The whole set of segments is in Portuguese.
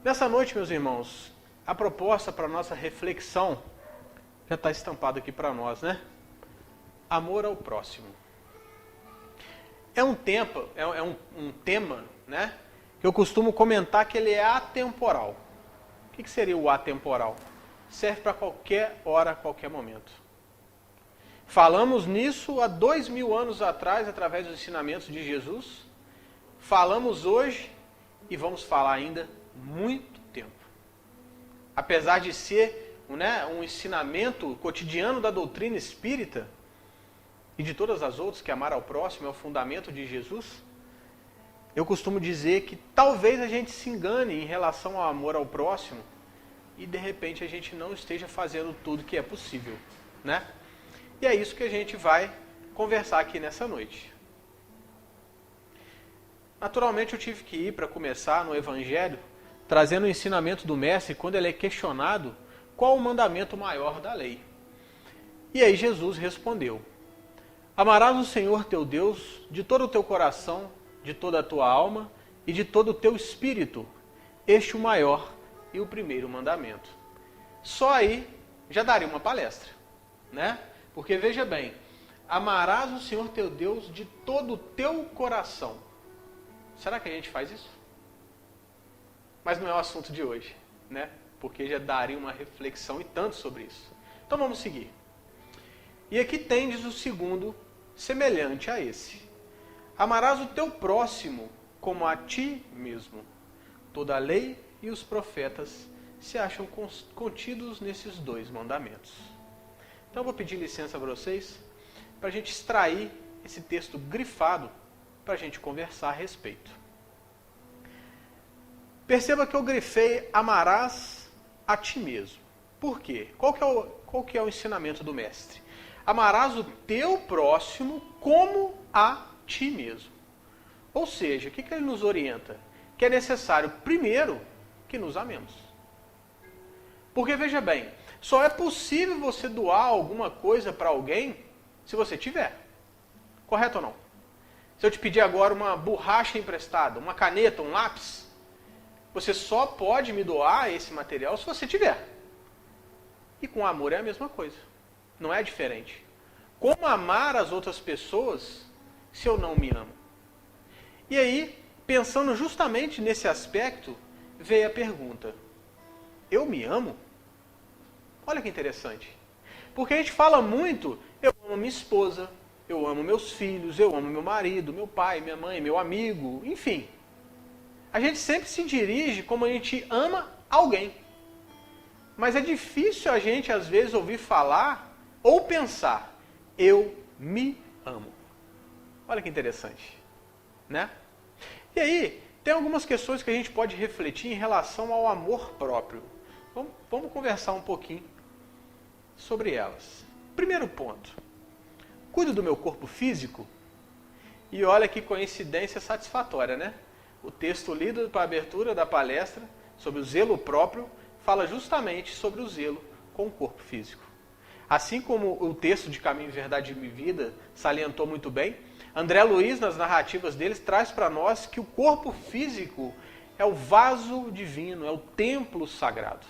Nessa noite, meus irmãos, a proposta para a nossa reflexão já está estampada aqui para nós, né? Amor ao próximo. É um tema, né? Que eu costumo comentar que ele é atemporal. O que seria o atemporal? Serve para qualquer hora, qualquer momento. Falamos nisso há 2000 anos atrás, através dos ensinamentos de Jesus. Falamos hoje e vamos falar ainda muito tempo. Apesar de ser um ensinamento cotidiano da doutrina espírita e de todas as outras, que amar ao próximo é o fundamento de Jesus, eu costumo dizer que talvez a gente se engane em relação ao amor ao próximo e de repente a gente não esteja fazendo tudo que é possível, né? E é isso que a gente vai conversar aqui nessa noite. Naturalmente eu tive que ir para começar no Evangelho, trazendo o ensinamento do Mestre quando ele é questionado qual o mandamento maior da lei. E aí Jesus respondeu: amarás o Senhor teu Deus de todo o teu coração, de toda a tua alma e de todo o teu espírito. Este o maior e o primeiro mandamento. Só aí já daria uma palestra, né? Porque veja bem, amarás o Senhor teu Deus de todo o teu coração. Será que a gente faz isso? Mas não é o assunto de hoje, né? Porque já daria uma reflexão e tanto sobre isso. Então vamos seguir. E aqui tendes o segundo, semelhante a esse. Amarás o teu próximo como a ti mesmo. Toda a lei e os profetas se acham contidos nesses dois mandamentos. Então eu vou pedir licença para vocês, para a gente extrair esse texto grifado, para a gente conversar a respeito. Perceba que eu grifei amarás a ti mesmo. Por quê? Qual que é o ensinamento do Mestre? Amarás o teu próximo como a ti mesmo. Ou seja, o que ele nos orienta? Que é necessário, primeiro, que nos amemos. Porque, veja bem, só é possível você doar alguma coisa para alguém se você tiver. Correto ou não? Se eu te pedir agora uma borracha emprestada, uma caneta, um lápis, você só pode me doar esse material se você tiver. E com amor é a mesma coisa. Não é diferente. Como amar as outras pessoas se eu não me amo? E aí, pensando justamente nesse aspecto, veio a pergunta: eu me amo? Olha que interessante. Porque a gente fala muito, eu amo minha esposa, eu amo meus filhos, eu amo meu marido, meu pai, minha mãe, meu amigo, enfim. A gente sempre se dirige como a gente ama alguém. Mas é difícil a gente, às vezes, ouvir falar ou pensar: eu me amo. Olha que interessante, né? E aí, tem algumas questões que a gente pode refletir em relação ao amor próprio. Vamos conversar um pouquinho sobre elas. Primeiro ponto: cuido do meu corpo físico? E olha que coincidência satisfatória, né? O texto lido para a abertura da palestra sobre o zelo próprio fala justamente sobre o zelo com o corpo físico. Assim como o texto de Caminho, Verdade e Vida salientou muito bem, André Luiz, nas narrativas deles, traz para nós que o corpo físico é o vaso divino, é o templo sagrado.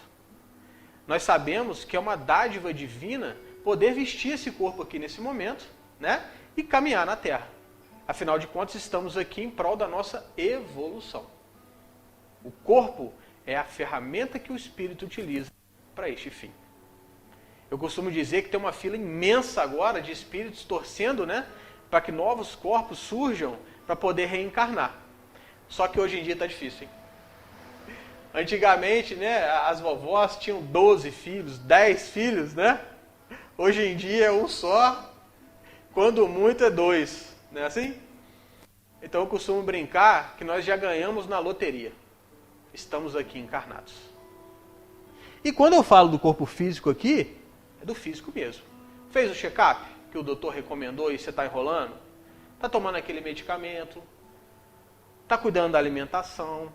Nós sabemos que é uma dádiva divina poder vestir esse corpo aqui nesse momento, né? E caminhar na Terra. Afinal de contas, estamos aqui em prol da nossa evolução. O corpo é a ferramenta que o Espírito utiliza para este fim. Eu costumo dizer que tem uma fila imensa agora de espíritos torcendo, né, para que novos corpos surjam para poder reencarnar. Só que hoje em dia está difícil, hein? Antigamente, né, as vovós tinham 12 filhos, 10 filhos, né? Hoje em dia é um só, quando muito é 2. Não é assim? Então eu costumo brincar que nós já ganhamos na loteria. Estamos aqui encarnados. E quando eu falo do corpo físico aqui, é do físico mesmo. Fez o check-up que o doutor recomendou e você está enrolando? Está tomando aquele medicamento? Está cuidando da alimentação?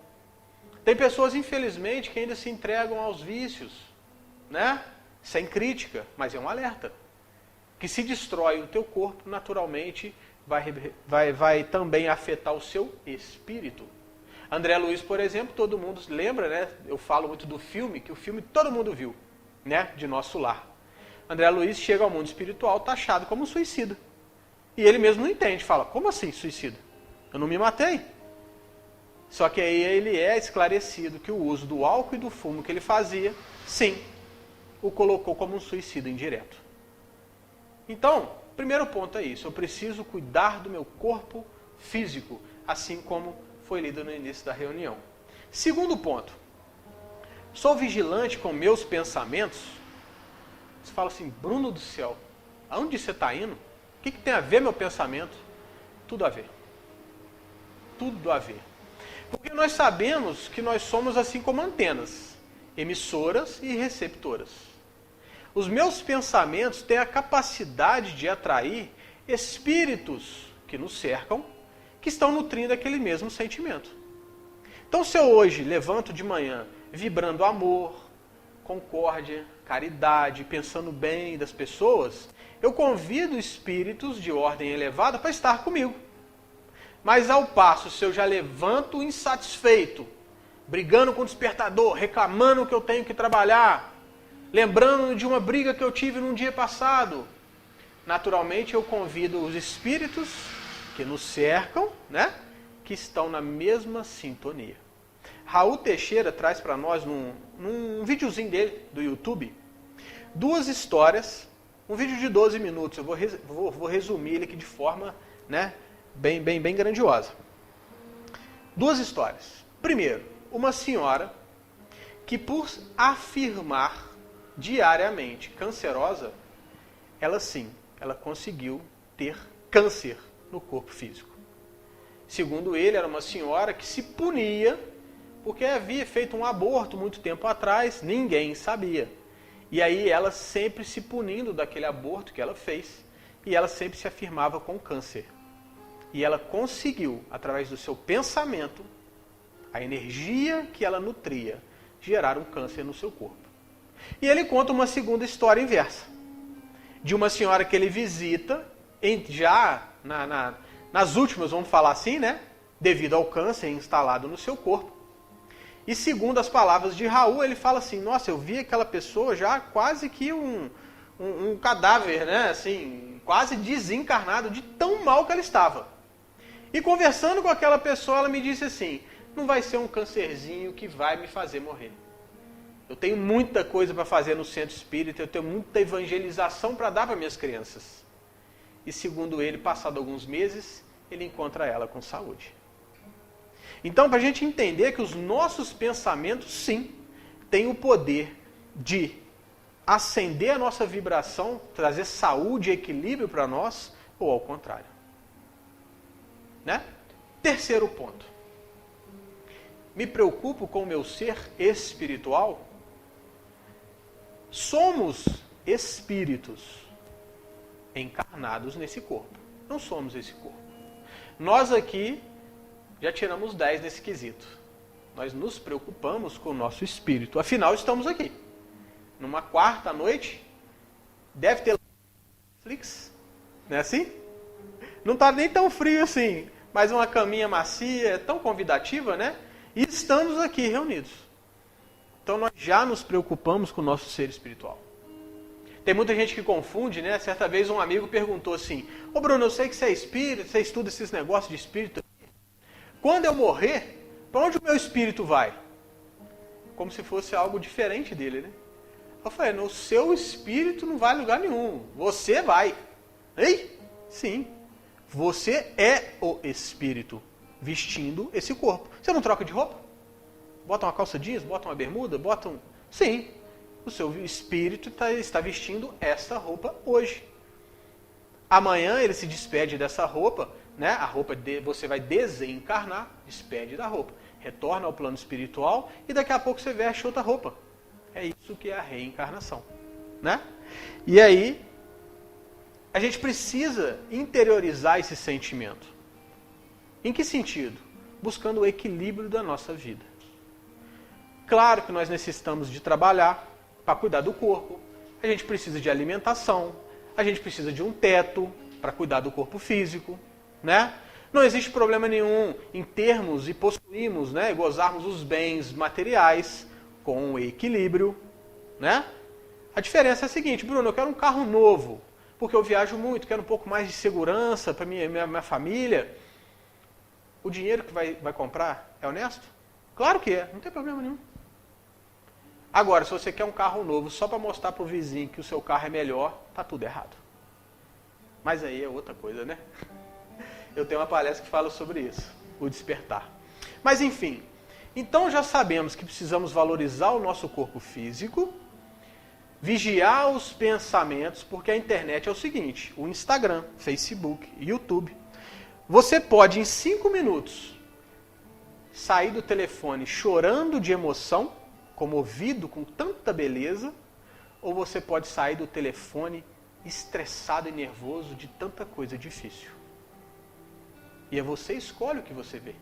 Tem pessoas, infelizmente, que ainda se entregam aos vícios, né? Sem crítica, mas é um alerta. Que se destrói o teu corpo, naturalmente vai também afetar o seu espírito. André Luiz, por exemplo, todo mundo lembra, né? Eu falo muito do filme, que o filme todo mundo viu, né? De Nosso Lar. André Luiz chega ao mundo espiritual taxado como um suicida. E ele mesmo não entende, fala, como assim suicida? Eu não me matei. Só que aí ele é esclarecido que o uso do álcool e do fumo que ele fazia, sim, o colocou como um suicida indireto. Então, primeiro ponto é isso, eu preciso cuidar do meu corpo físico, assim como foi lido no início da reunião. Segundo ponto, sou vigilante com meus pensamentos. Você fala assim, Bruno do céu, aonde você está indo? O que tem a ver meu pensamento? Tudo a ver. Tudo a ver. Porque nós sabemos que nós somos assim como antenas, emissoras e receptoras. Os meus pensamentos têm a capacidade de atrair espíritos que nos cercam, que estão nutrindo aquele mesmo sentimento. Então, se eu hoje levanto de manhã vibrando amor, concórdia, caridade, pensando bem das pessoas, eu convido espíritos de ordem elevada para estar comigo. Mas ao passo, se eu já levanto insatisfeito, brigando com o despertador, reclamando que eu tenho que trabalhar, lembrando de uma briga que eu tive num dia passado, naturalmente eu convido os espíritos que nos cercam, né, que estão na mesma sintonia. Raul Teixeira traz para nós, num videozinho dele, do YouTube, 2 histórias, um vídeo de 12 minutos, eu vou resumir ele aqui de forma, né, bem grandiosa. 2 histórias. Primeiro, uma senhora que por afirmar diariamente cancerosa, ela conseguiu ter câncer no corpo físico. Segundo ele, era uma senhora que se punia porque havia feito um aborto muito tempo atrás, ninguém sabia. E aí ela sempre se punindo daquele aborto que ela fez, e ela sempre se afirmava com câncer. E ela conseguiu, através do seu pensamento, a energia que ela nutria, gerar um câncer no seu corpo. E ele conta uma segunda história inversa, de uma senhora que ele visita, já nas últimas, vamos falar assim, né? Devido ao câncer instalado no seu corpo. E segundo as palavras de Raul, ele fala assim, nossa, eu vi aquela pessoa já quase que um cadáver, né? Assim, quase desencarnado, de tão mal que ela estava. E conversando com aquela pessoa, ela me disse assim, não vai ser um cancerzinho que vai me fazer morrer. Eu tenho muita coisa para fazer no centro espírita, eu tenho muita evangelização para dar para minhas crianças. E segundo ele, passado alguns meses, ele encontra ela com saúde. Então, para a gente entender que os nossos pensamentos, sim, têm o poder de acender a nossa vibração, trazer saúde e equilíbrio para nós, ou ao contrário. Né? Terceiro ponto. Me preocupo com o meu ser espiritual? Somos espíritos encarnados nesse corpo. Não somos esse corpo. Nós aqui já tiramos 10 nesse quesito. Nós nos preocupamos com o nosso espírito. Afinal, estamos aqui. Numa quarta noite, deve ter Netflix, não é assim? Não está nem tão frio assim, mas uma caminha macia, tão convidativa, né? E estamos aqui reunidos. Então nós já nos preocupamos com o nosso ser espiritual. Tem muita gente que confunde, né? Certa vez um amigo perguntou assim, ô Bruno, eu sei que você é espírita, você estuda esses negócios de espírito. Quando eu morrer, para onde o meu espírito vai? Como se fosse algo diferente dele, né? Eu falei, no seu espírito não vai a lugar nenhum. Você vai. Ei? Sim. Você é o espírito vestindo esse corpo. Você não troca de roupa? Bota uma calça jeans, bota uma bermuda, bota um... Sim. O seu espírito está vestindo essa roupa hoje. Amanhã ele se despede dessa roupa, né? A roupa você vai desencarnar, despede da roupa, retorna ao plano espiritual e daqui a pouco você veste outra roupa. É isso que é a reencarnação, né? E aí a gente precisa interiorizar esse sentimento. Em que sentido? Buscando o equilíbrio da nossa vida. Claro que nós necessitamos de trabalhar para cuidar do corpo, a gente precisa de alimentação, a gente precisa de um teto para cuidar do corpo físico, né? Não existe problema nenhum em termos e possuirmos, né, gozarmos os bens materiais com equilíbrio, né? A diferença é a seguinte: Bruno, eu quero um carro novo, porque eu viajo muito, quero um pouco mais de segurança para minha família. O dinheiro que vai comprar é honesto? Claro que é, não tem problema nenhum. Agora, se você quer um carro novo só para mostrar para o vizinho que o seu carro é melhor, tá tudo errado. Mas aí é outra coisa, né? Eu tenho uma palestra que fala sobre isso, o despertar. Mas enfim, então já sabemos que precisamos valorizar o nosso corpo físico, vigiar os pensamentos, porque a internet é o seguinte: o Instagram, Facebook, YouTube. Você pode, em 5 minutos, sair do telefone chorando de emoção, comovido com tanta beleza, ou você pode sair do telefone estressado e nervoso de tanta coisa difícil. E é você que escolhe o que você vê.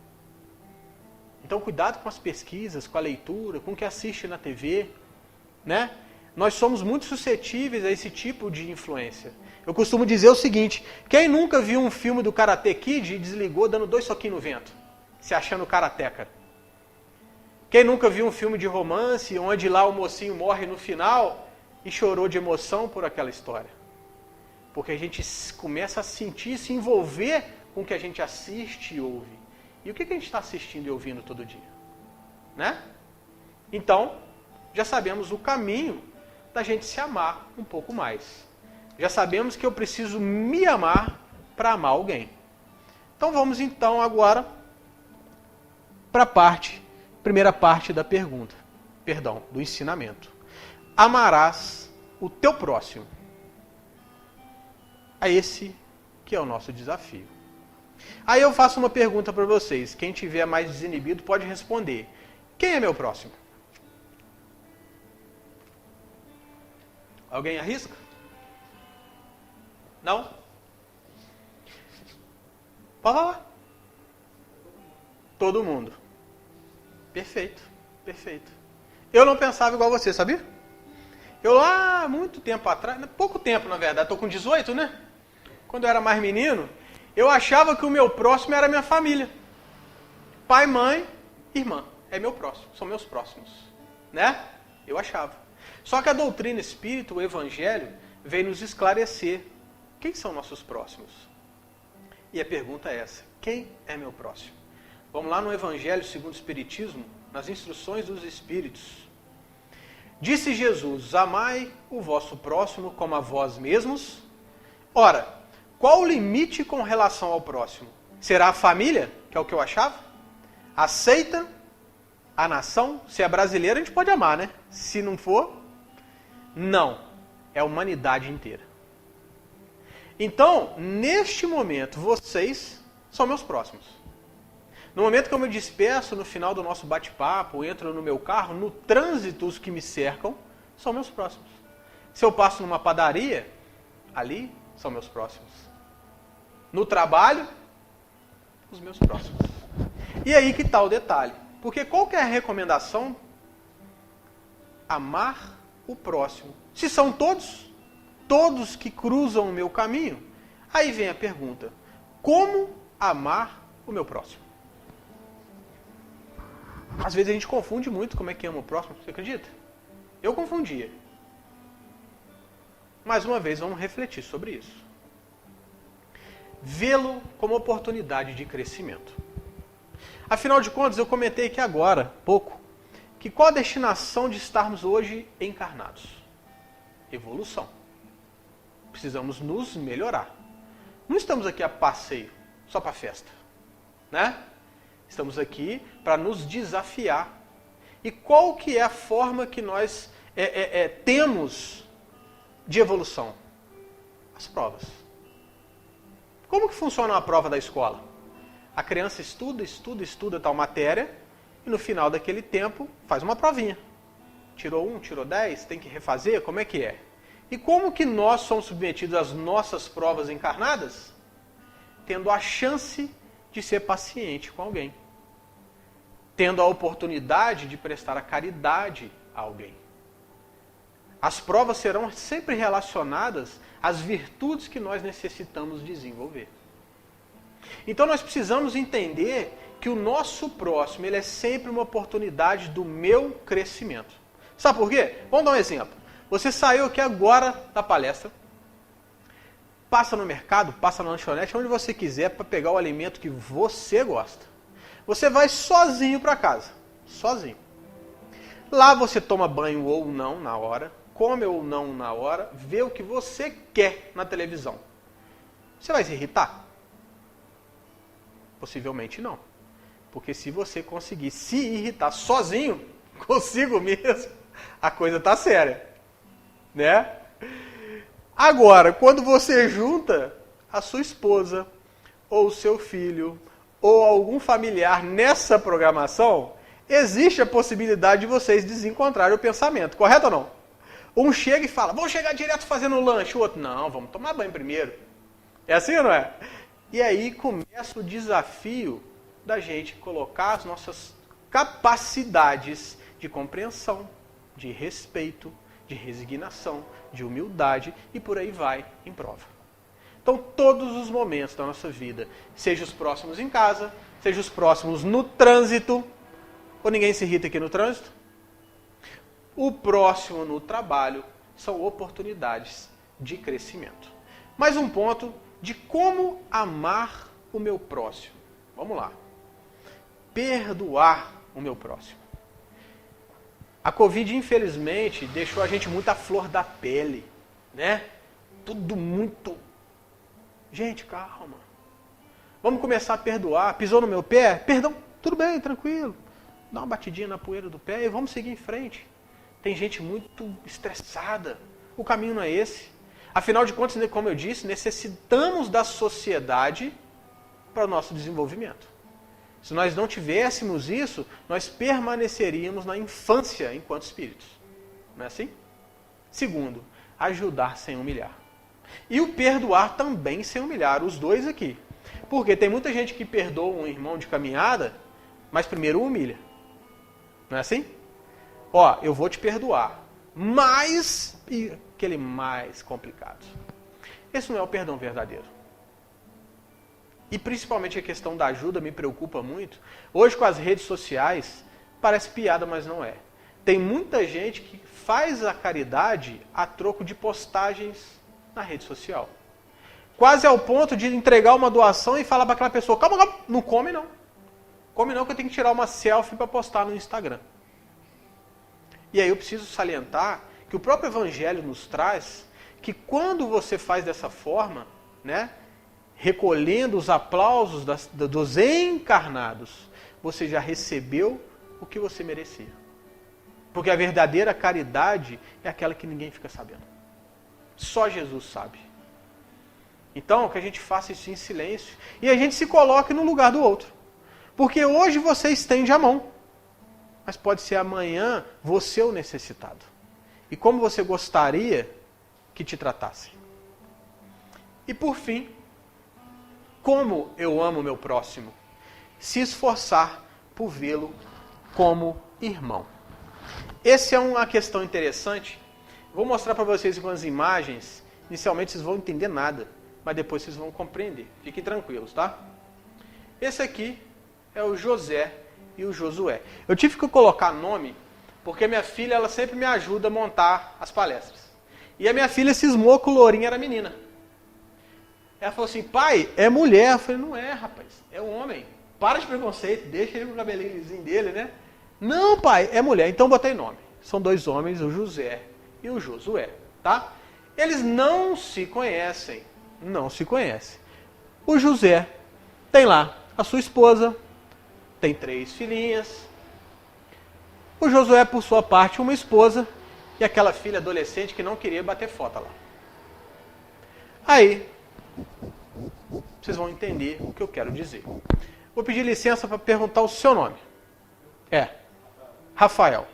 Então cuidado com as pesquisas, com a leitura, com o que assiste na TV, né? Nós somos muito suscetíveis a esse tipo de influência. Eu costumo dizer o seguinte: quem nunca viu um filme do Karate Kid e desligou dando 2 soquinhos no vento, se achando karateca? Quem nunca viu um filme de romance onde lá o mocinho morre no final e chorou de emoção por aquela história? Porque a gente começa a sentir, se envolver com o que a gente assiste e ouve. E o que a gente está assistindo e ouvindo todo dia? Né? Então, já sabemos o caminho da gente se amar um pouco mais. Já sabemos que eu preciso me amar para amar alguém. Então vamos então agora para a primeira parte da pergunta, do ensinamento. Amarás o teu próximo. É esse que é o nosso desafio. Aí eu faço uma pergunta para vocês. Quem tiver mais desinibido pode responder. Quem é meu próximo? Alguém arrisca? Não? Pode falar. Todo mundo. Perfeito, perfeito. Eu não pensava igual você, sabia? Eu lá, muito tempo atrás, pouco tempo na verdade, estou com 18, né? Quando eu era mais menino, eu achava que o meu próximo era a minha família. Pai, mãe, irmã. É meu próximo, são meus próximos. Né? Eu achava. Só que a doutrina espírita, o evangelho, veio nos esclarecer. Quem são nossos próximos? E a pergunta é essa: quem é meu próximo? Vamos lá no Evangelho segundo o Espiritismo, nas instruções dos Espíritos. Disse Jesus: amai o vosso próximo como a vós mesmos. Ora, qual o limite com relação ao próximo? Será a família, que é o que eu achava? Aceita a nação? Se é brasileiro, a gente pode amar, né? Se não for, não. É a humanidade inteira. Então, neste momento, vocês são meus próximos. No momento que eu me despeço, no final do nosso bate-papo, entro no meu carro, no trânsito, os que me cercam são meus próximos. Se eu passo numa padaria, ali são meus próximos. No trabalho, os meus próximos. E aí que está o detalhe. Porque qual que é a recomendação? Amar o próximo. Se são todos que cruzam o meu caminho, aí vem a pergunta: como amar o meu próximo? Às vezes a gente confunde muito como é que ama o próximo, você acredita? Eu confundia. Mais uma vez, vamos refletir sobre isso. Vê-lo como oportunidade de crescimento. Afinal de contas, eu comentei aqui agora, pouco, que qual a destinação de estarmos hoje encarnados? Evolução. Precisamos nos melhorar. Não estamos aqui a passeio, só para festa, né? Estamos aqui para nos desafiar. E qual que é a forma que nós temos de evolução? As provas. Como que funciona a prova da escola? A criança estuda tal matéria e no final daquele tempo faz uma provinha. Tirou 1, tirou 10, tem que refazer, como é que é? E como que nós somos submetidos às nossas provas encarnadas? Tendo a chance de ser paciente com alguém. Tendo a oportunidade de prestar a caridade a alguém. As provas serão sempre relacionadas às virtudes que nós necessitamos desenvolver. Então nós precisamos entender que o nosso próximo, ele é sempre uma oportunidade do meu crescimento. Sabe por quê? Vamos dar um exemplo. Você saiu aqui agora da palestra, passa no mercado, passa na lanchonete, onde você quiser, para pegar o alimento que você gosta. Você vai sozinho para casa, sozinho. Lá você toma banho ou não na hora, come ou não na hora, vê o que você quer na televisão. Você vai se irritar? Possivelmente não. Porque se você conseguir se irritar sozinho, consigo mesmo, a coisa tá séria, né? Agora, quando você junta a sua esposa, ou o seu filho, ou algum familiar nessa programação, existe a possibilidade de vocês desencontrarem o pensamento, correto ou não? Um chega e fala, vamos chegar direto fazendo lanche, o outro, não, vamos tomar banho primeiro. É assim ou não é? E aí começa o desafio da gente colocar as nossas capacidades de compreensão, de respeito, de resignação, de humildade e por aí vai em prova. Então todos os momentos da nossa vida, seja os próximos em casa, seja os próximos no trânsito, ou ninguém se irrita aqui no trânsito, o próximo no trabalho, são oportunidades de crescimento. Mais um ponto de como amar o meu próximo. Vamos lá. Perdoar o meu próximo. A Covid, infelizmente, deixou a gente muito à flor da pele, né? Tudo muito... Gente, calma. Vamos começar a perdoar. Pisou no meu pé? Perdão, tudo bem, tranquilo. Dá uma batidinha na poeira do pé e vamos seguir em frente. Tem gente muito estressada. O caminho não é esse. Afinal de contas, como eu disse, necessitamos da sociedade para o nosso desenvolvimento. Se nós não tivéssemos isso, nós permaneceríamos na infância enquanto espíritos. Não é assim? Segundo, ajudar sem humilhar. E o perdoar também sem humilhar, os dois aqui. Porque tem muita gente que perdoa um irmão de caminhada, mas primeiro humilha. Não é assim? Ó, eu vou te perdoar, mas... E aquele mais complicado. Esse não é o perdão verdadeiro. E principalmente a questão da ajuda me preocupa muito. Hoje com as redes sociais, parece piada, mas não é. Tem muita gente que faz a caridade a troco de postagens na rede social. Quase ao ponto de entregar uma doação e falar para aquela pessoa, calma, calma, não come não. Come não que eu tenho que tirar uma selfie para postar no Instagram. E aí eu preciso salientar que o próprio Evangelho nos traz que quando você faz dessa forma, né, recolhendo os aplausos dos encarnados, você já recebeu o que você merecia. Porque a verdadeira caridade é aquela que ninguém fica sabendo. Só Jesus sabe. Então, que a gente faça isso em silêncio e a gente se coloque no lugar do outro. Porque hoje você estende a mão, mas pode ser amanhã você o necessitado. E como você gostaria que te tratassem. E por fim, como eu amo o meu próximo? Se esforçar por vê-lo como irmão. Essa é uma questão interessante. Vou mostrar para vocês algumas imagens. Inicialmente vocês vão entender nada, mas depois vocês vão compreender. Fiquem tranquilos, tá? Esse aqui é o José e o Josué. Eu tive que colocar nome, porque minha filha ela sempre me ajuda a montar as palestras. E a minha filha cismou que o Lourinho era menina. Ela falou assim, pai, é mulher. Eu falei, não é, rapaz, é um homem. Para de preconceito, deixa ele com o cabelinho lisinho dele, né? Não, pai, é mulher. Então botei nome. São dois homens, o José e o Josué, tá? Eles não se conhecem. Não se conhecem. O José tem lá a sua esposa, tem 3 filhinhas. O Josué, por sua parte, uma esposa e aquela filha adolescente que não queria bater foto lá. Aí, vocês vão entender o que eu quero dizer. Vou pedir licença para perguntar o seu nome. Rafael.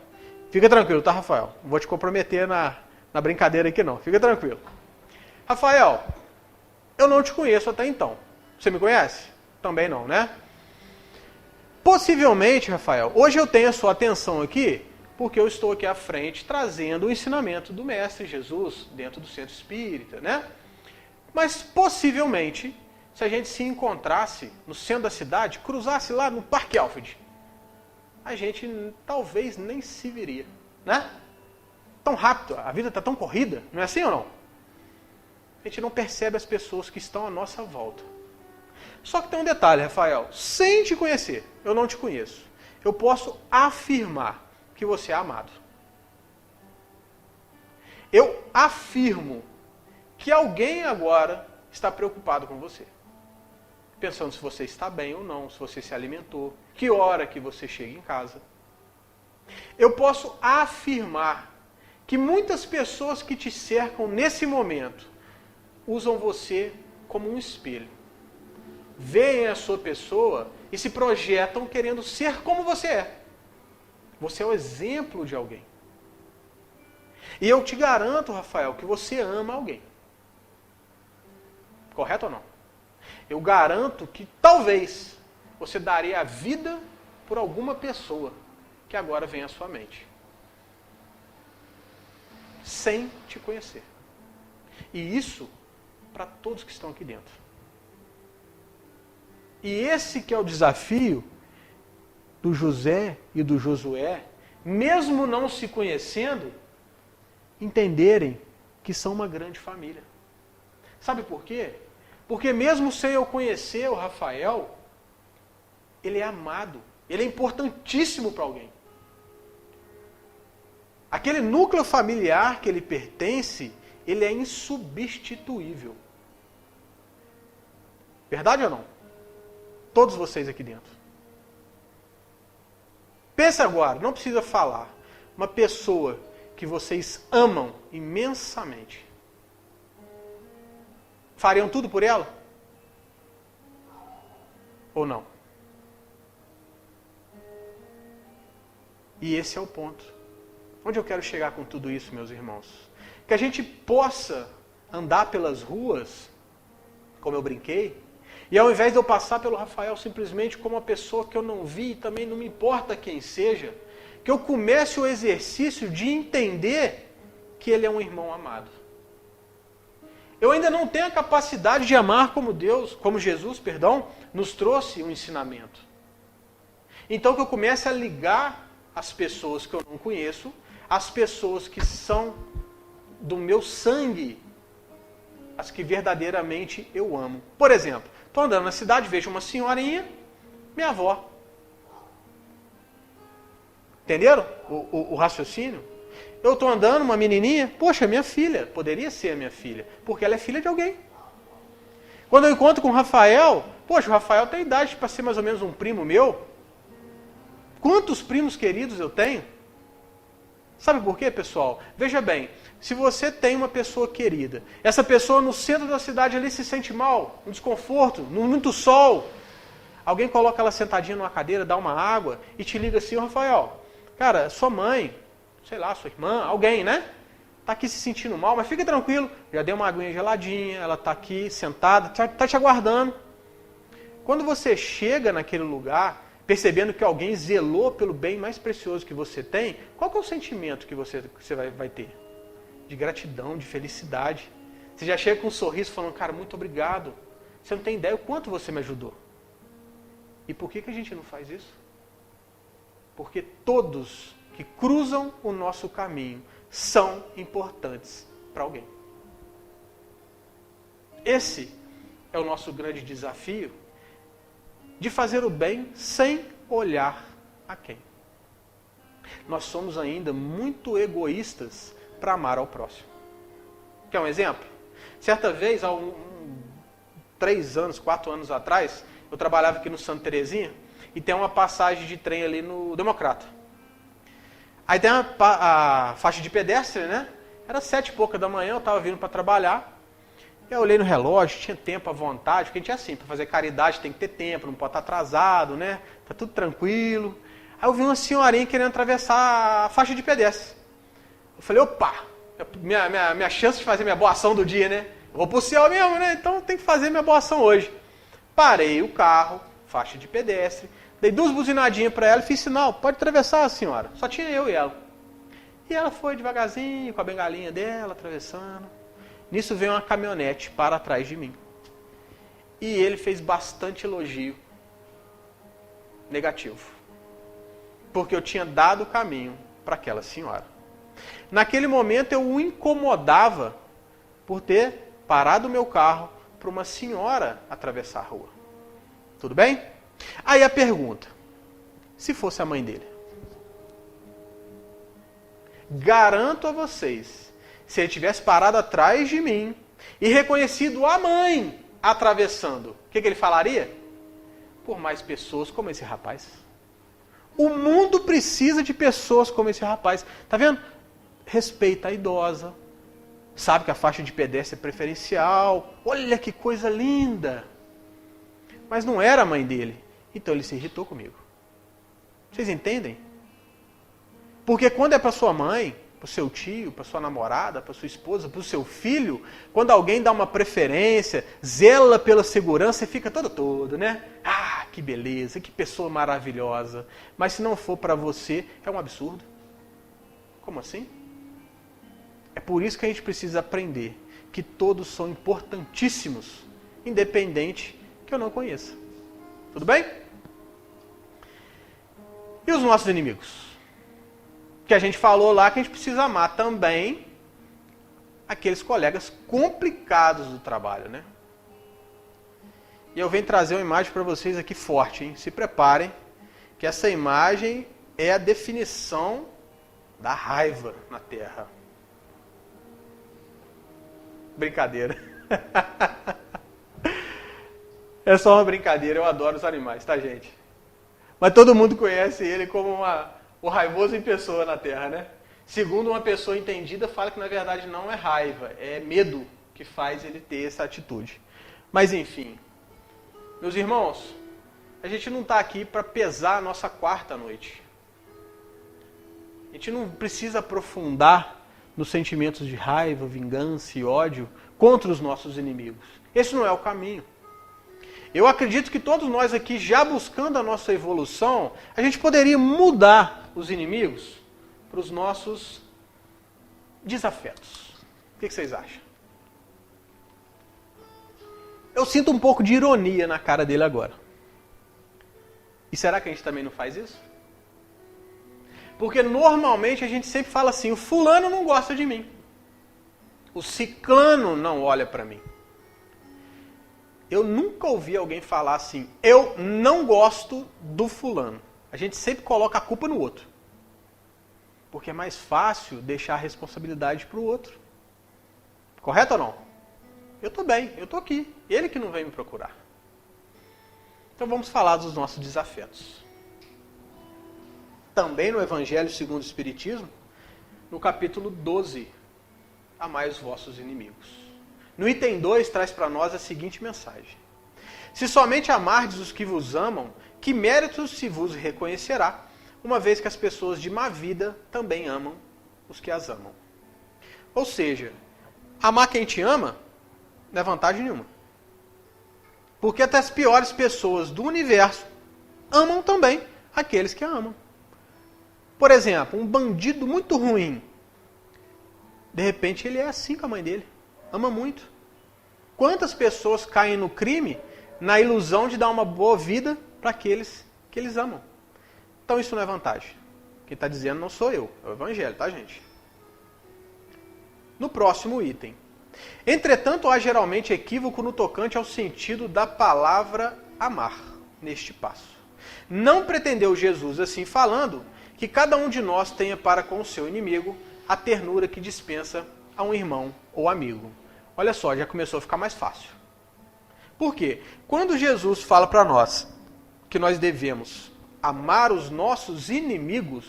Fica tranquilo, tá, Rafael? Não vou te comprometer na brincadeira aqui, não. Fica tranquilo. Rafael, eu não te conheço até então. Você me conhece? Também não, né? Possivelmente, Rafael, hoje eu tenho a sua atenção aqui porque eu estou aqui à frente trazendo o ensinamento do Mestre Jesus dentro do Centro Espírita, né? Mas possivelmente se a gente se encontrasse no centro da cidade, cruzasse lá no Parque Alfred, a gente talvez nem se viria, né? Tão rápido, a vida está tão corrida, não é assim ou não? A gente não percebe as pessoas que estão à nossa volta. Só que tem um detalhe, Rafael, sem te conhecer, eu não te conheço, eu posso afirmar que você é amado. Eu afirmo que alguém agora está preocupado com você. Pensando se você está bem ou não, se você se alimentou, que hora que você chega em casa. Eu posso afirmar que muitas pessoas que te cercam nesse momento usam você como um espelho. Veem a sua pessoa e se projetam querendo ser como você é. Você é o exemplo de alguém. E eu te garanto, Rafael, que você ama alguém. Correto ou não? Eu garanto que talvez você daria a vida por alguma pessoa que agora vem à sua mente. Sem te conhecer. E isso para todos que estão aqui dentro. E esse que é o desafio do José e do Josué, mesmo não se conhecendo, entenderem que são uma grande família. Sabe por quê? Porque mesmo sem eu conhecer o Rafael, ele é amado, ele é importantíssimo para alguém. Aquele núcleo familiar que ele pertence, ele é insubstituível. Verdade ou não? Todos vocês aqui dentro. Pensa agora, não precisa falar. Uma pessoa que vocês amam imensamente. Fariam tudo por ela? Ou não? E esse é o ponto. Onde eu quero chegar com tudo isso, meus irmãos? Que a gente possa andar pelas ruas, como eu brinquei, e ao invés de eu passar pelo Rafael simplesmente como uma pessoa que eu não vi, e também não me importa quem seja, que eu comece o exercício de entender que ele é um irmão amado. Eu ainda não tenho a capacidade de amar como Jesus, nos trouxe um ensinamento. Então que eu comece a ligar as pessoas que eu não conheço, as pessoas que são do meu sangue, as que verdadeiramente eu amo. Por exemplo, estou andando na cidade, vejo uma senhorinha, minha avó. Entenderam o raciocínio? Eu estou andando, uma menininha, poxa, minha filha, poderia ser a minha filha, porque ela é filha de alguém. Quando eu encontro com o Rafael, poxa, o Rafael tem idade para ser mais ou menos um primo meu. Quantos primos queridos eu tenho? Sabe por quê, pessoal? Veja bem, se você tem uma pessoa querida, essa pessoa no centro da cidade ali se sente mal, um desconforto, muito sol, alguém coloca ela sentadinha numa cadeira, dá uma água e te liga assim, Rafael, cara, sua mãe, sei lá, sua irmã, alguém, né? Tá aqui se sentindo mal, mas fica tranquilo, já deu uma aguinha geladinha, ela tá aqui sentada, tá te aguardando. Quando você chega naquele lugar, percebendo que alguém zelou pelo bem mais precioso que você tem, qual que é o sentimento que você vai ter? De gratidão, de felicidade. Você já chega com um sorriso falando, cara, muito obrigado. Você não tem ideia o quanto você me ajudou. E por que a gente não faz isso? Porque todos que cruzam o nosso caminho são importantes para alguém. Esse é o nosso grande desafio de fazer o bem sem olhar a quem. Nós somos ainda muito egoístas para amar ao próximo. Quer um exemplo? Certa vez, há 3 anos, 4 anos atrás, eu trabalhava aqui no Santa Terezinha e tem uma passagem de trem ali no Democrata. Aí tem a faixa de pedestre, né? Era 7 e pouca da manhã, eu estava vindo para trabalhar. Eu olhei no relógio, tinha tempo à vontade, porque a gente é assim, para fazer caridade tem que ter tempo, não pode estar atrasado, né? Tá tudo tranquilo. Aí eu vi uma senhorinha querendo atravessar a faixa de pedestre. Eu falei, opa, minha chance de fazer minha boa ação do dia, né? Eu vou pro céu mesmo, né? Então tem que fazer minha boa ação hoje. Parei o carro, faixa de pedestre, dei 2 buzinadinhas para ela e fiz sinal, pode atravessar, senhora. Só tinha eu e ela. E ela foi devagarzinho, com a bengalinha dela, atravessando. Nisso veio uma caminhonete para atrás de mim. e ele fez bastante elogio negativo. Porque eu tinha dado o caminho para aquela senhora. Naquele momento eu o incomodava por ter parado o meu carro para uma senhora atravessar a rua. Tudo bem? Aí a pergunta, se fosse a mãe dele? Garanto a vocês, se ele tivesse parado atrás de mim e reconhecido a mãe atravessando, o que ele falaria? Por mais pessoas como esse rapaz. O mundo precisa de pessoas como esse rapaz. Tá vendo? Respeita a idosa. Sabe que a faixa de pedestre é preferencial. Olha que coisa linda. Mas não era a mãe dele. Então ele se irritou comigo. Vocês entendem? Porque quando é para sua mãe, para o seu tio, para sua namorada, para sua esposa, para o seu filho, quando alguém dá uma preferência, zela pela segurança, você fica todo, né? Ah, que beleza, que pessoa maravilhosa. Mas se não for para você, é um absurdo. Como assim? É por isso que a gente precisa aprender que todos são importantíssimos, independente que eu não conheça. Tudo bem? E os nossos inimigos? Que a gente falou lá que a gente precisa amar também aqueles colegas complicados do trabalho, né? E eu venho trazer uma imagem para vocês aqui forte, hein? Se preparem, que essa imagem é a definição da raiva na Terra. Brincadeira. É só uma brincadeira, eu adoro os animais, tá, gente? Mas todo mundo conhece ele como o raivoso em pessoa na Terra, né? Segundo uma pessoa entendida, fala que na verdade não é raiva, é medo que faz ele ter essa atitude. Mas enfim, meus irmãos, a gente não está aqui para pesar a nossa quarta noite. A gente não precisa aprofundar nos sentimentos de raiva, vingança e ódio contra os nossos inimigos. Esse não é o caminho. Eu acredito que todos nós aqui, já buscando a nossa evolução, a gente poderia mudar os inimigos para os nossos desafetos. O que vocês acham? Eu sinto um pouco de ironia na cara dele agora. E será que a gente também não faz isso? Porque normalmente a gente sempre fala assim, o fulano não gosta de mim. O ciclano não olha para mim. Eu nunca ouvi alguém falar assim, eu não gosto do fulano. A gente sempre coloca a culpa no outro. Porque é mais fácil deixar a responsabilidade para o outro. Correto ou não? Eu estou bem, eu estou aqui. Ele que não veio me procurar. Então vamos falar dos nossos desafetos. Também no Evangelho segundo o Espiritismo, no capítulo 12, amai os vossos inimigos. No item 2 traz para nós a seguinte mensagem. Se somente amardes os que vos amam, que méritos se vos reconhecerá, uma vez que as pessoas de má vida também amam os que as amam. Ou seja, amar quem te ama não é vantagem nenhuma. Porque até as piores pessoas do universo amam também aqueles que a amam. Por exemplo, um bandido muito ruim, de repente ele é assim com a mãe dele. Ama muito. Quantas pessoas caem no crime na ilusão de dar uma boa vida para aqueles que eles amam? Então isso não é vantagem. Quem está dizendo não sou eu, é o Evangelho, tá, gente? No próximo item. Entretanto, há geralmente equívoco no tocante ao sentido da palavra amar, neste passo. Não pretendeu Jesus, assim falando, que cada um de nós tenha para com o seu inimigo a ternura que dispensa a um irmão ou amigo. Olha só, já começou a ficar mais fácil. Por quê? Quando Jesus fala para nós que nós devemos amar os nossos inimigos,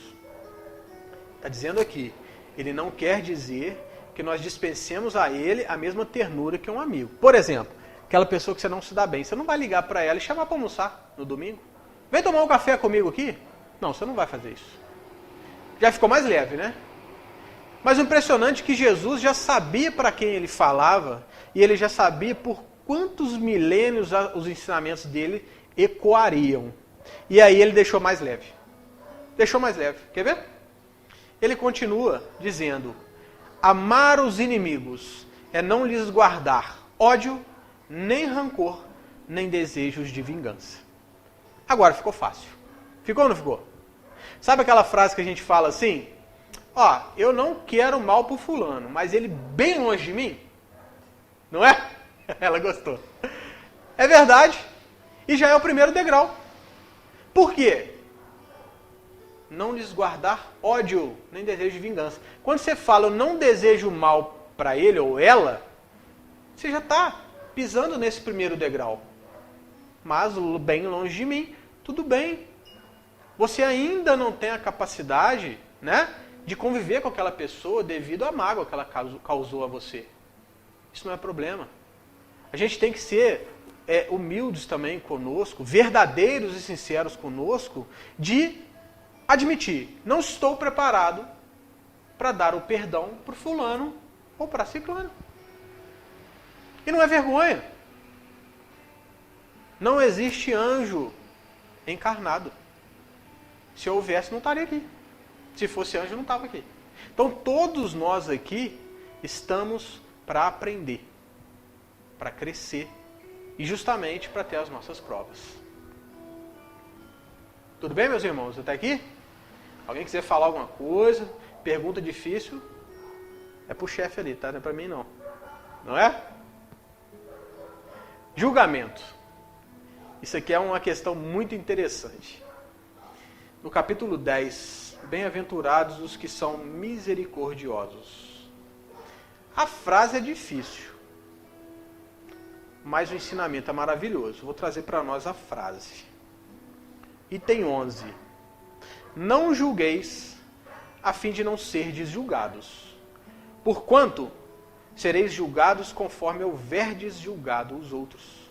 está dizendo aqui, ele não quer dizer que nós dispensemos a ele a mesma ternura que um amigo. Por exemplo, aquela pessoa que você não se dá bem, você não vai ligar para ela e chamar para almoçar no domingo? Vem tomar um café comigo aqui? Não, você não vai fazer isso. Já ficou mais leve, né? Mas o impressionante é que Jesus já sabia para quem ele falava e ele já sabia por quantos milênios os ensinamentos dele ecoariam. E aí ele deixou mais leve. Deixou mais leve. Quer ver? Ele continua dizendo, amar os inimigos é não lhes guardar ódio nem rancor, nem desejos de vingança. Agora ficou fácil. Ficou ou não ficou? Sabe aquela frase que a gente fala assim? Ó, eu não quero mal pro fulano, mas ele bem longe de mim? Não é? Ela gostou. É verdade. E já é o primeiro degrau. Por quê? Não lhes guardar ódio, nem desejo de vingança. Quando você fala, eu não desejo mal para ele ou ela, você já está pisando nesse primeiro degrau. Mas bem longe de mim, tudo bem. Você ainda não tem a capacidade, né, de conviver com aquela pessoa devido à mágoa que ela causou a você. Isso não é problema. A gente tem que ser humildes também conosco, verdadeiros e sinceros conosco, de admitir, não estou preparado para dar o perdão para o fulano ou para a ciclano. E não é vergonha. Não existe anjo encarnado. Se houvesse, não estaria aqui. Se fosse anjo, não estava aqui. Então, todos nós aqui estamos para aprender, para crescer e justamente para ter as nossas provas. Tudo bem, meus irmãos? Até aqui? Alguém quiser falar alguma coisa, pergunta difícil, é pro chefe ali, tá? Não é para mim, não. Não é? Julgamento. Isso aqui é uma questão muito interessante. No capítulo 10, bem-aventurados os que são misericordiosos. A frase é difícil, mas o ensinamento é maravilhoso. Vou trazer para nós a frase. Item 11. Não julgueis, a fim de não serdes julgados. Porquanto sereis julgados conforme houverdes julgado os outros.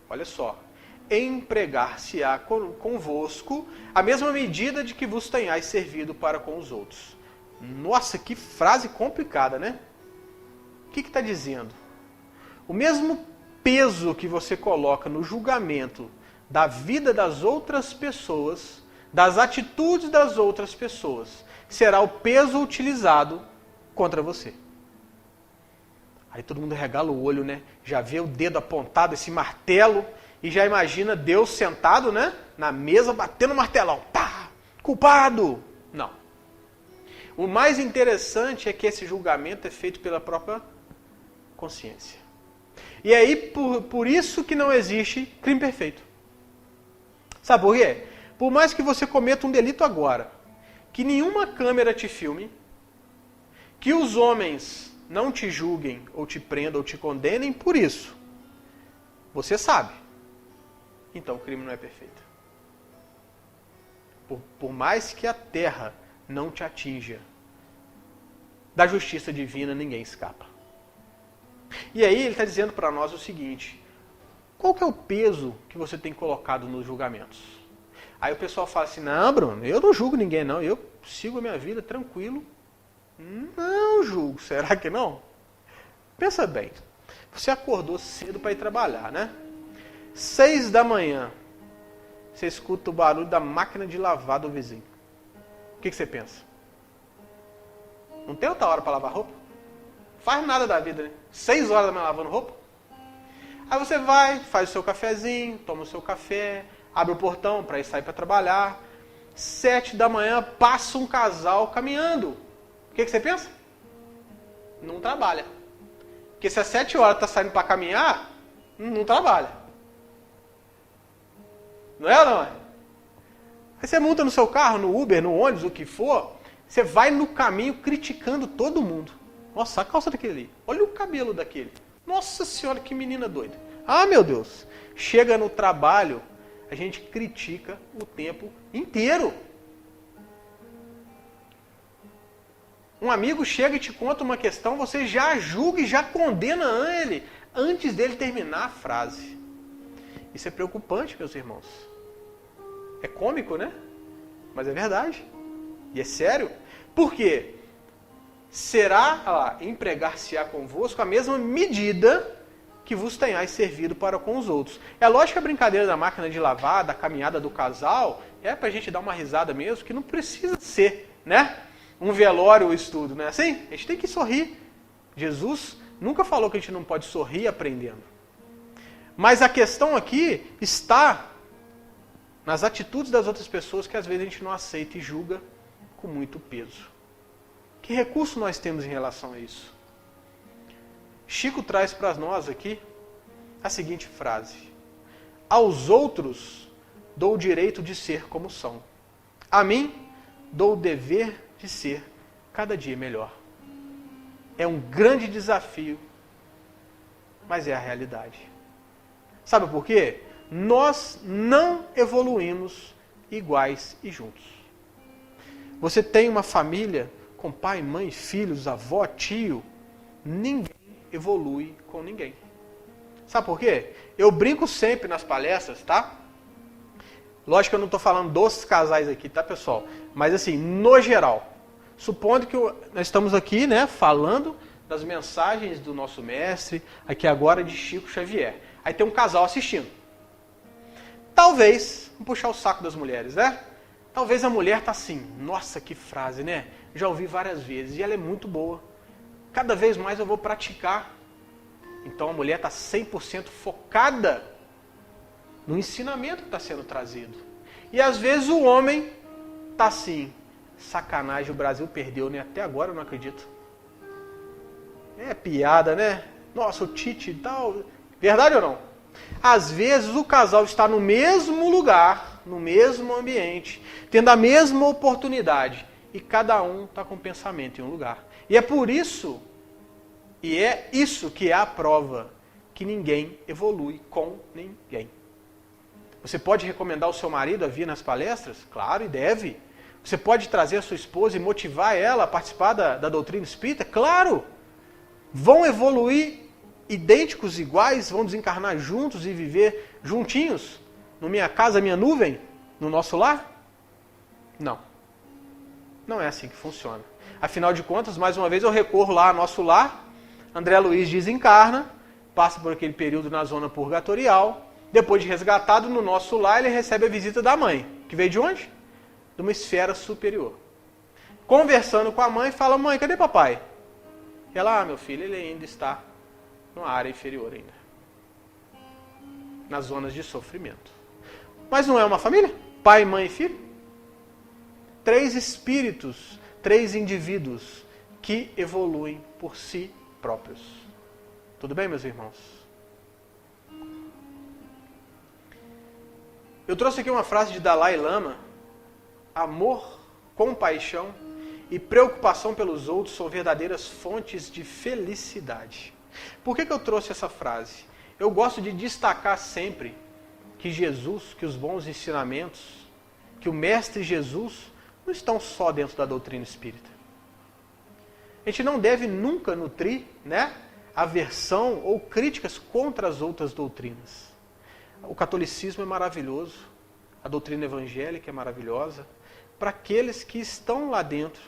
Olha só. Empregar-se-á convosco a mesma medida de que vos tenhais servido para com os outros. Nossa, que frase complicada, né? O que está dizendo? O mesmo peso que você coloca no julgamento da vida das outras pessoas, das atitudes das outras pessoas, será o peso utilizado contra você. Aí todo mundo regala o olho, né? Já vê o dedo apontado, esse martelo, e já imagina Deus sentado, né, na mesa, batendo o martelão. Pá! Culpado! Não. O mais interessante é que esse julgamento é feito pela própria consciência. E aí, por isso que não existe crime perfeito. Sabe por quê? Por mais que você cometa um delito agora, que nenhuma câmera te filme, que os homens não te julguem, ou te prendam, ou te condenem por isso. Você sabe. Então o crime não é perfeito. Por mais que a terra não te atinja, da justiça divina ninguém escapa. E aí ele está dizendo para nós o seguinte: qual que é o peso que você tem colocado nos julgamentos? Aí o pessoal fala assim: não, Bruno, eu não julgo ninguém não, eu sigo a minha vida tranquilo. Não julgo, será que não? Pensa bem, você acordou cedo para ir trabalhar, né? 6 da manhã, você escuta o barulho da máquina de lavar do vizinho. O que você pensa? Não tem outra hora para lavar roupa? Faz nada da vida, né? 6 horas da manhã lavando roupa? Aí você vai, faz o seu cafezinho, toma o seu café, abre o portão para ir sair para trabalhar. 7 da manhã passa um casal caminhando. O que você pensa? Não trabalha. Porque se às 7 horas está saindo para caminhar, não trabalha. Não é ou não é? Aí você monta no seu carro, no Uber, no ônibus, o que for, você vai no caminho criticando todo mundo. Nossa, a calça daquele ali. Olha o cabelo daquele. Nossa senhora, que menina doida. Ah, meu Deus. Chega no trabalho, a gente critica o tempo inteiro. Um amigo chega e te conta uma questão, você já julga e já condena ele antes dele terminar a frase. Isso é preocupante, meus irmãos. É cômico, né? Mas é verdade. E é sério. Por quê? Será, empregar-se-á convosco a mesma medida que vos tenhais servido para com os outros. É lógico que a brincadeira da máquina de lavar, da caminhada do casal, é pra gente dar uma risada mesmo, que não precisa ser, né? Um velório ou estudo, não é assim? A gente tem que sorrir. Jesus nunca falou que a gente não pode sorrir aprendendo. Mas a questão aqui está nas atitudes das outras pessoas que às vezes a gente não aceita e julga com muito peso. Que recurso nós temos em relação a isso? Chico traz para nós aqui a seguinte frase: aos outros dou o direito de ser como são. A mim dou o dever de ser cada dia melhor. É um grande desafio, mas é a realidade. Sabe por quê? Nós não evoluímos iguais e juntos. Você tem uma família com pai, mãe, filhos, avó, tio. Ninguém evolui com ninguém. Sabe por quê? Eu brinco sempre nas palestras, tá? Lógico que eu não estou falando dos casais aqui, tá, pessoal? Mas assim, no geral. Supondo que nós estamos aqui, né, falando das mensagens do nosso mestre, aqui agora de Chico Xavier. Aí tem um casal assistindo. Talvez, vamos puxar o saco das mulheres, né? Talvez a mulher tá assim, nossa, que frase, né? Já ouvi várias vezes e ela é muito boa. Cada vez mais eu vou praticar. Então a mulher está 100% focada no ensinamento que está sendo trazido. E às vezes o homem está assim, sacanagem, o Brasil perdeu, né? Até agora eu não acredito. É piada, né? Nossa, o Tite e tal. Verdade ou não? Às vezes o casal está no mesmo lugar, no mesmo ambiente, tendo a mesma oportunidade. E cada um está com pensamento em um lugar. E é por isso, e é isso que é a prova, que ninguém evolui com ninguém. Você pode recomendar o seu marido a vir nas palestras? Claro, e deve. Você pode trazer a sua esposa e motivar ela a participar da doutrina espírita? Claro! Vão evoluir idênticos, iguais, vão desencarnar juntos e viver juntinhos? No Minha Casa, Minha Nuvem? No nosso lar? Não. Não é assim que funciona. Afinal de contas, mais uma vez eu recorro lá ao nosso lar, André Luiz desencarna, passa por aquele período na zona purgatorial, depois de resgatado no nosso lar, ele recebe a visita da mãe, que veio de onde? De uma esfera superior. Conversando com a mãe, fala: mãe, cadê papai? Ela: meu filho, ele ainda está numa área inferior ainda. Nas zonas de sofrimento. Mas não é uma família? Pai, mãe e filho? 3 espíritos, 3 indivíduos que evoluem por si próprios. Tudo bem, meus irmãos? Eu trouxe aqui uma frase de Dalai Lama: amor, compaixão e preocupação pelos outros são verdadeiras fontes de felicidade. Por que eu trouxe essa frase? Eu gosto de destacar sempre que Jesus, que os bons ensinamentos, que o Mestre Jesus não estão só dentro da doutrina espírita. A gente não deve nunca nutrir, né, aversão ou críticas contra as outras doutrinas. O catolicismo é maravilhoso, a doutrina evangélica é maravilhosa, para aqueles que estão lá dentro,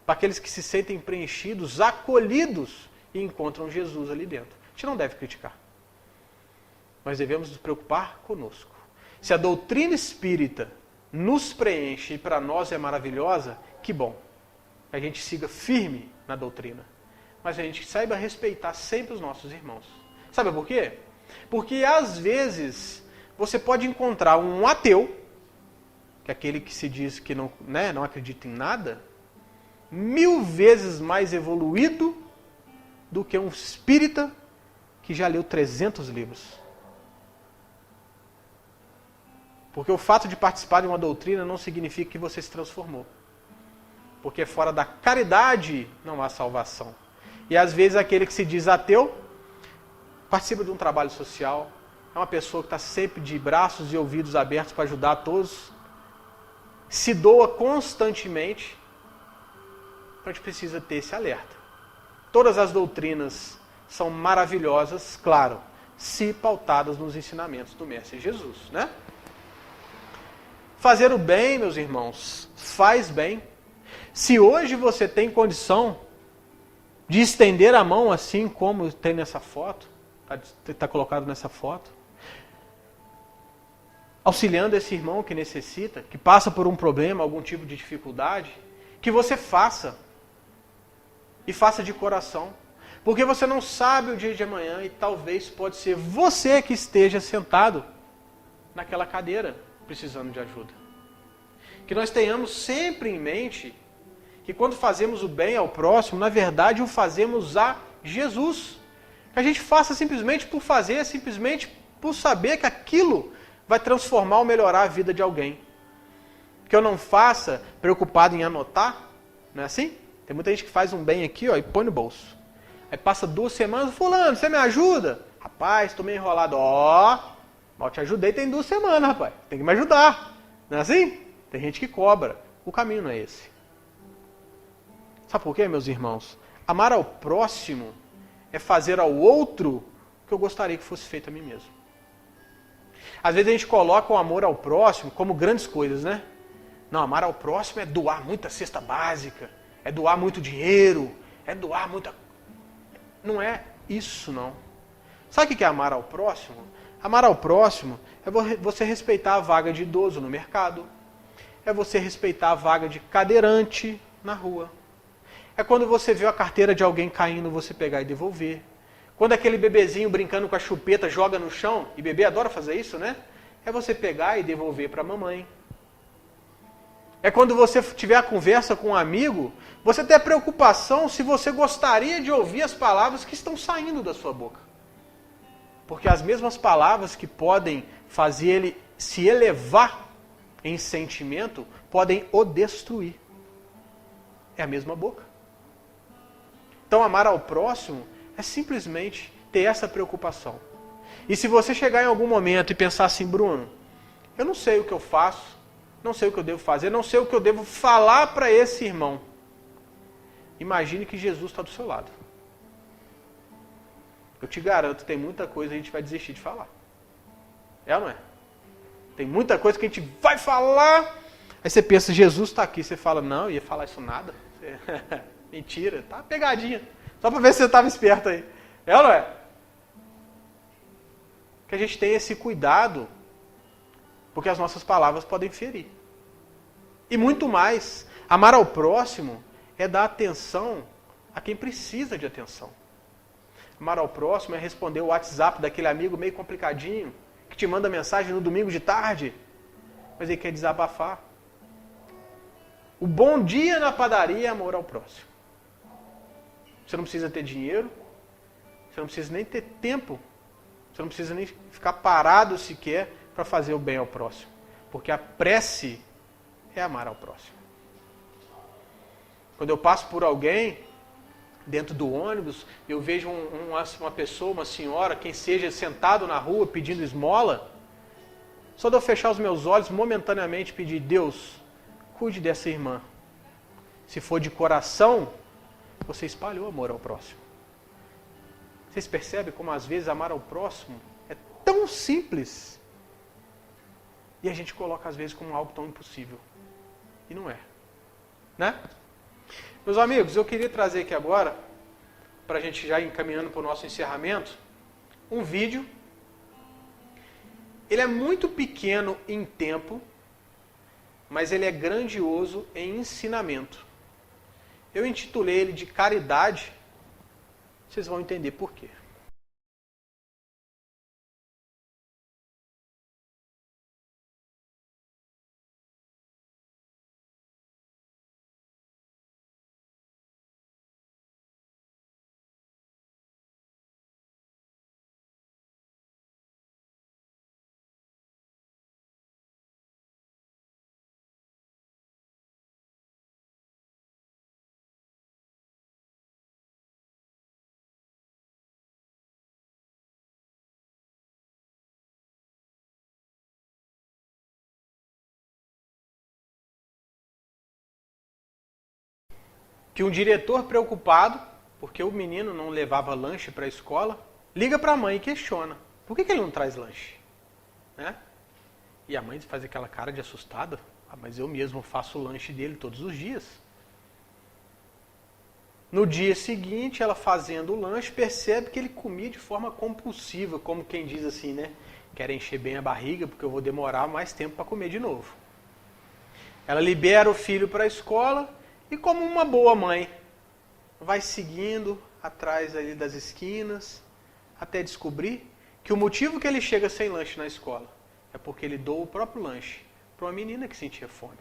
para aqueles que se sentem preenchidos, acolhidos e encontram Jesus ali dentro. A gente não deve criticar. Nós devemos nos preocupar conosco. Se a doutrina espírita nos preenche e para nós é maravilhosa, que bom. A gente siga firme na doutrina. Mas a gente saiba respeitar sempre os nossos irmãos. Sabe por quê? Porque às vezes você pode encontrar um ateu, que é aquele que se diz que não, né, não acredita em nada, 1000 vezes mais evoluído do que um espírita que já leu 300 livros. Porque o fato de participar de uma doutrina não significa que você se transformou. Porque fora da caridade não há salvação. E às vezes aquele que se diz ateu participa de um trabalho social, é uma pessoa que está sempre de braços e ouvidos abertos para ajudar a todos, se doa constantemente. Então a gente precisa ter esse alerta. Todas as doutrinas são maravilhosas, claro, se pautadas nos ensinamentos do Mestre Jesus, né? Fazer o bem, meus irmãos, faz bem. Se hoje você tem condição de estender a mão assim como tem nessa foto, está colocado nessa foto, auxiliando esse irmão que necessita, que passa por um problema, algum tipo de dificuldade, que você faça. E faça de coração. Porque você não sabe o dia de amanhã e talvez pode ser você que esteja sentado naquela cadeira precisando de ajuda. Que nós tenhamos sempre em mente que quando fazemos o bem ao próximo, na verdade o fazemos a Jesus. Que a gente faça simplesmente por fazer, simplesmente por saber que aquilo vai transformar ou melhorar a vida de alguém. Que eu não faça preocupado em anotar, não é assim? Tem muita gente que faz um bem aqui, ó, e põe no bolso. Aí passa 2 semanas, fulano, você me ajuda? Rapaz, tô meio enrolado. Ó, mal te ajudei tem 2 semanas, rapaz. Tem que me ajudar. Não é assim? Tem gente que cobra. O caminho não é esse. Sabe por quê, meus irmãos? Amar ao próximo é fazer ao outro o que eu gostaria que fosse feito a mim mesmo. Às vezes a gente coloca o amor ao próximo como grandes coisas, né? Não, amar ao próximo é doar muita cesta básica, é doar muito dinheiro, é doar muita... Não é isso, não. Sabe o que é amar ao próximo? Amar ao próximo é você respeitar a vaga de idoso no mercado, é você respeitar a vaga de cadeirante na rua. É quando você vê a carteira de alguém caindo, você pegar e devolver. Quando aquele bebezinho brincando com a chupeta joga no chão, e bebê adora fazer isso, né? É você pegar e devolver para a mamãe. É quando você tiver a conversa com um amigo, você ter a preocupação se você gostaria de ouvir as palavras que estão saindo da sua boca. Porque as mesmas palavras que podem fazer ele se elevar em sentimento, podem o destruir. É a mesma boca. Então amar ao próximo é simplesmente ter essa preocupação. E se você chegar em algum momento e pensar assim, Bruno, eu não sei o que eu faço, não sei o que eu devo fazer, não sei o que eu devo falar para esse irmão. Imagine que Jesus está do seu lado. Eu te garanto, tem muita coisa que a gente vai desistir de falar. É ou não é? Tem muita coisa que a gente vai falar, aí você pensa, Jesus está aqui, você fala, não, eu ia falar isso nada. Mentira, tá pegadinha. Só para ver se você estava esperto aí. É ou não é? Que a gente tenha esse cuidado, porque as nossas palavras podem ferir. E muito mais, amar ao próximo é dar atenção a quem precisa de atenção. Amar ao próximo é responder o WhatsApp daquele amigo meio complicadinho, que te manda mensagem no domingo de tarde, mas ele quer desabafar. O bom dia na padaria é amor ao próximo. Você não precisa ter dinheiro, você não precisa nem ter tempo, você não precisa nem ficar parado sequer para fazer o bem ao próximo. Porque a prece é amar ao próximo. Quando eu passo por alguém, dentro do ônibus, eu vejo uma pessoa, uma senhora, quem seja, sentado na rua pedindo esmola, só de eu fechar os meus olhos, momentaneamente pedir, Deus, cuide dessa irmã. Se for de coração, você espalhou amor ao próximo. Vocês percebem como às vezes amar ao próximo é tão simples e a gente coloca às vezes como algo tão impossível. E não é. Né? Meus amigos, eu queria trazer aqui agora, para a gente já ir encaminhando para o nosso encerramento, um vídeo. Ele é muito pequeno em tempo, mas ele é grandioso em ensinamento. Eu intitulei ele de Caridade, vocês vão entender por quê. Que um diretor preocupado, porque o menino não levava lanche para a escola, liga para a mãe e questiona. Por que ele não traz lanche? Né? E a mãe faz aquela cara de assustada. Ah, mas eu mesmo faço o lanche dele todos os dias. No dia seguinte, ela fazendo o lanche, percebe que ele comia de forma compulsiva, como quem diz assim, né? Quero encher bem a barriga, porque eu vou demorar mais tempo para comer de novo. Ela libera o filho para a escola, e como uma boa mãe, vai seguindo atrás ali das esquinas, até descobrir que o motivo que ele chega sem lanche na escola é porque ele doa o próprio lanche para uma menina que sentia fome.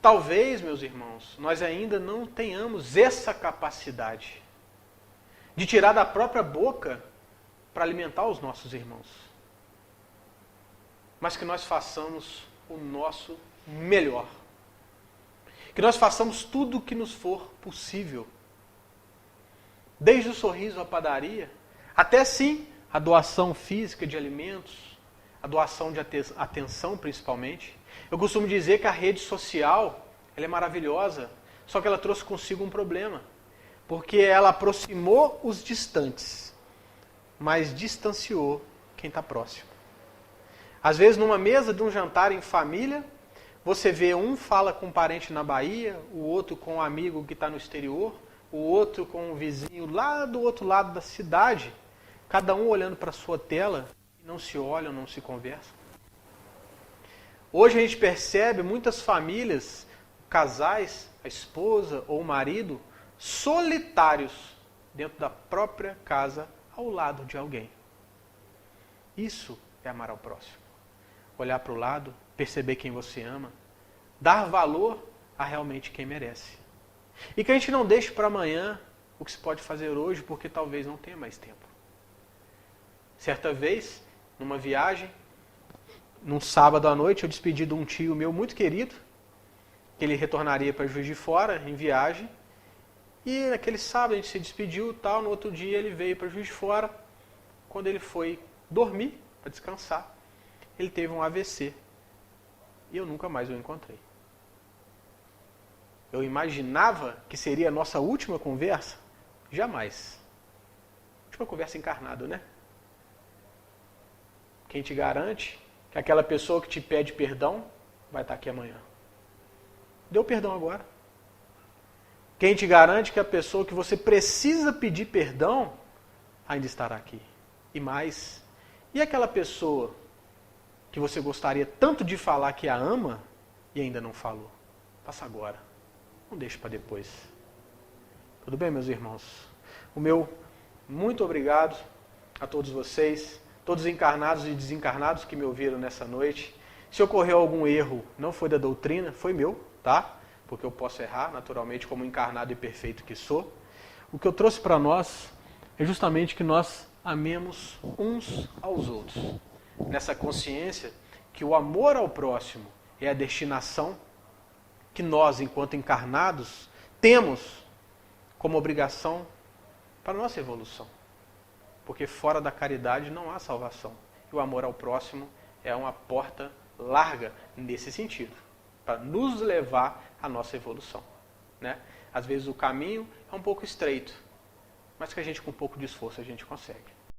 Talvez, meus irmãos, nós ainda não tenhamos essa capacidade de tirar da própria boca para alimentar os nossos irmãos. Mas que nós façamos o nosso melhor. Que nós façamos tudo o que nos for possível. Desde o sorriso à padaria, até sim a doação física de alimentos, a doação de atenção principalmente. Eu costumo dizer que a rede social, ela é maravilhosa, só que ela trouxe consigo um problema. Porque ela aproximou os distantes, mas distanciou quem está próximo. Às vezes, numa mesa de um jantar em família, você vê um fala com um parente na Bahia, o outro com um amigo que está no exterior, o outro com um vizinho lá do outro lado da cidade, cada um olhando para a sua tela, e não se olham, não se conversam. Hoje a gente percebe muitas famílias, casais, a esposa ou o marido, solitários dentro da própria casa, ao lado de alguém. Isso é amar ao próximo. Olhar para o lado, perceber quem você ama, dar valor a realmente quem merece. E que a gente não deixe para amanhã o que se pode fazer hoje, porque talvez não tenha mais tempo. Certa vez, numa viagem, num sábado à noite, eu despedi de um tio meu muito querido, que ele retornaria para Juiz de Fora, em viagem. E naquele sábado a gente se despediu, tal, no outro dia ele veio para Juiz de Fora. Quando ele foi dormir, para descansar, ele teve um AVC. E eu nunca mais o encontrei. Eu imaginava que seria a nossa última conversa? Jamais. Última conversa encarnada, né? Quem te garante que aquela pessoa que te pede perdão vai estar aqui amanhã? Deu perdão agora. Quem te garante que a pessoa que você precisa pedir perdão ainda estará aqui? E mais, e aquela pessoa que você gostaria tanto de falar que a ama e ainda não falou? Faça agora. Não deixe para depois. Tudo bem, meus irmãos? O meu muito obrigado a todos vocês, todos encarnados e desencarnados que me ouviram nessa noite. Se ocorreu algum erro, não foi da doutrina, foi meu, tá? Porque eu posso errar, naturalmente, como encarnado e perfeito que sou. O que eu trouxe para nós é justamente que nós amemos uns aos outros. Nessa consciência que o amor ao próximo é a destinação que nós, enquanto encarnados, temos como obrigação para a nossa evolução. Porque fora da caridade não há salvação. E o amor ao próximo é uma porta larga nesse sentido, para nos levar à nossa evolução. Né? Às vezes o caminho é um pouco estreito, mas que a gente com um pouco de esforço a gente consegue.